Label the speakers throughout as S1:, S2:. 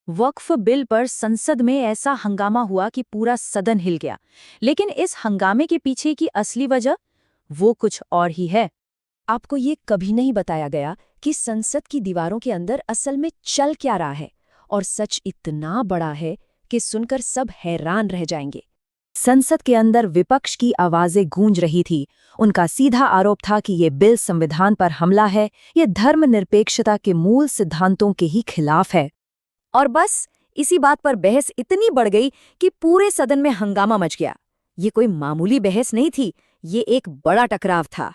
S1: वक्फ bill पर संसद में ऐसा हंगामा हुआ कि पूरा सदन हिल गया। लेकिन इस हंगामे के पीछे की असली वजह वो कुछ और ही है।
S2: आपको ये कभी नहीं बताया गया कि संसद की दीवारों के अंदर असल में चल क्या रहा है, और सच इतना बड़ा है कि सुनकर सब हैरान रह जाएंगे।
S1: संसद के अंदर विपक्ष की आवाजें गूंज रही थी। उनका सीधा आरोप था कि ये बिल संविधान पर हमला है, ये धर्मनिरपेक्षता के मूल सिद्धांतों के ही खिलाफ है।
S2: और बस इसी बात पर बहस इतनी बढ़ गई कि पूरे सदन में हंगामा मच गया। ये कोई मामूली बहस नहीं थी, ये एक बड़ा टकराव था।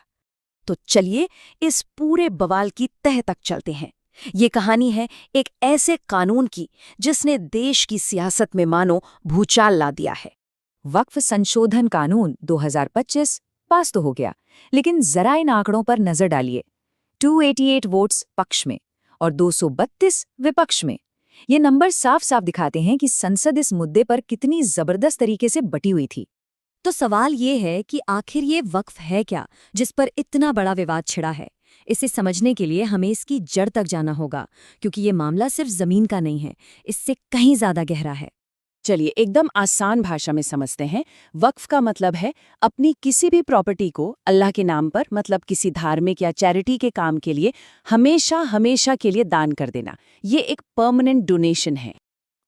S2: तो चलिए इस पूरे बवाल की तह तक चलते हैं। ये कहानी है एक ऐसे कानून की जिसने देश की सियासत में मानो भूचाल ला दिया है।
S1: वक्फ संशोधन कानून 2025 पास तो हो गया, लेकिन जरा इन आंकड़ों पर नजर डालिए। 288 वोट्स पक्ष में और 232 विपक्ष में। ये नंबर साफ साफ दिखाते हैं कि संसद इस मुद्दे पर कितनी जबरदस्त तरीके से बटी हुई थी।
S2: तो सवाल ये है कि आखिर ये वक्फ है क्या जिस पर इतना बड़ा विवाद छिड़ा है। इसे समझने के लिए हमें इसकी जड़ तक जाना होगा, क्योंकि ये मामला सिर्फ जमीन का नहीं है, इससे कहीं ज्यादा गहरा है।
S1: चलिए एकदम आसान भाषा में समझते हैं। वक्फ का मतलब है अपनी किसी भी प्रॉपर्टी को अल्लाह के नाम पर, मतलब किसी धार्मिक या चैरिटी के काम के लिए हमेशा हमेशा के लिए दान कर देना। ये एक परमानेंट डोनेशन है।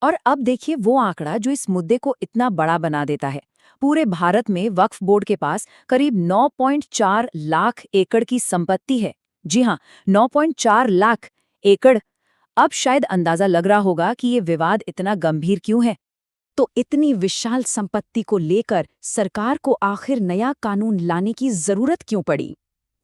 S1: और अब देखिए वो आंकड़ा जो इस मुद्दे को इतना बड़ा बना देता है। पूरे भारत में वक्फ बोर्ड के पास करीब 9.4 लाख एकड़ की संपत्ति है। जी हाँ, 9.4 लाख एकड़। अब शायद अंदाजा लग रहा होगा कि ये विवाद इतना गंभीर क्यों है। तो इतनी विशाल संपत्ति को लेकर सरकार को आखिर नया कानून लाने की जरूरत क्यों पड़ी?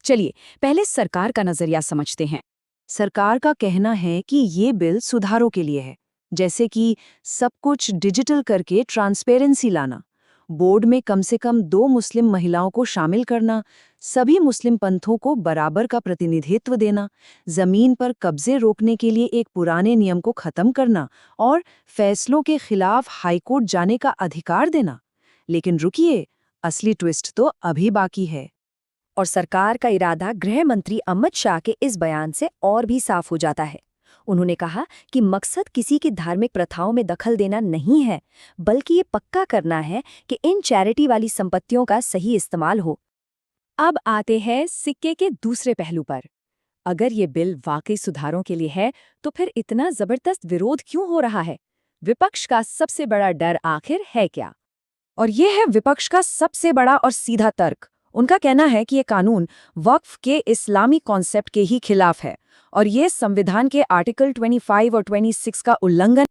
S1: चलिए पहले सरकार का नजरिया समझते हैं। सरकार का कहना है कि ये बिल सुधारों के लिए है, जैसे कि सब कुछ डिजिटल करके ट्रांसपेरेंसी लाना, बोर्ड में कम से कम 2 मुस्लिम महिलाओं को शामिल करना, सभी मुस्लिम पंथों को बराबर का प्रतिनिधित्व देना, जमीन पर कब्जे रोकने के लिए एक पुराने नियम को खत्म करना और फैसलों के खिलाफ हाईकोर्ट जाने का अधिकार देना। लेकिन रुकिए, असली ट्विस्ट तो अभी बाकी है।
S2: और सरकार का इरादा गृह मंत्री अमित शाह के इस बयान से और भी साफ हो जाता है। उन्होंने कहा कि मकसद किसी की धार्मिक प्रथाओं में दखल देना नहीं है, बल्कि ये पक्का करना है कि इन चैरिटी वाली संपत्तियों का सही इस्तेमाल हो। अब आते हैं सिक्के के दूसरे पहलू पर। अगर ये बिल वाकई सुधारों के लिए है, तो फिर इतना जबरदस्त विरोध क्यों हो रहा है? विपक्ष का सबसे बड़ा डर आखिर है क्या?
S1: और ये है विपक्ष का सबसे बड़ा और सीधा तर्क। उनका कहना है कि ये कानून वक्फ के इस्लामी कॉन्सेप्ट के ही खिलाफ है और ये संविधान के आर्टिकल 25 और 26 का उल्लंघन